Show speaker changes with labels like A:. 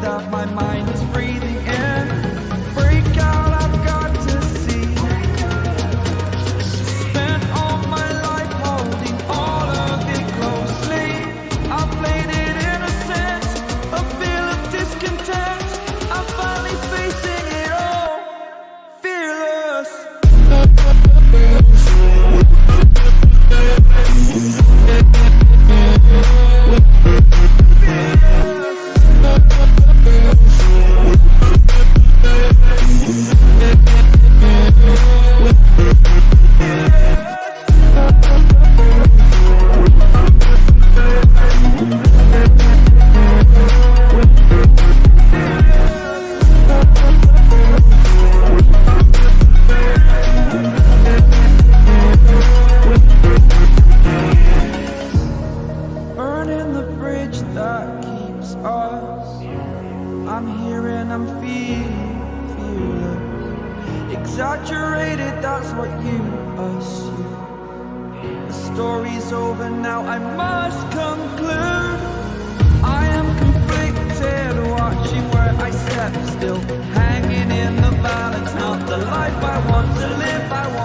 A: that my mind is breathing in. Break out, I've got to see. Spent all my life holding all of it closely. I played it innocent, a feel of discontent. I'm finally facing it all, fearless. Burning the bridge that keeps us. I'm here and I'm feeling fearless. Exaggerated, that's what you assume. The story's over now, I must conclude. I am conflicted, watching where I step still, hanging in the balance, not the life I want to live. I want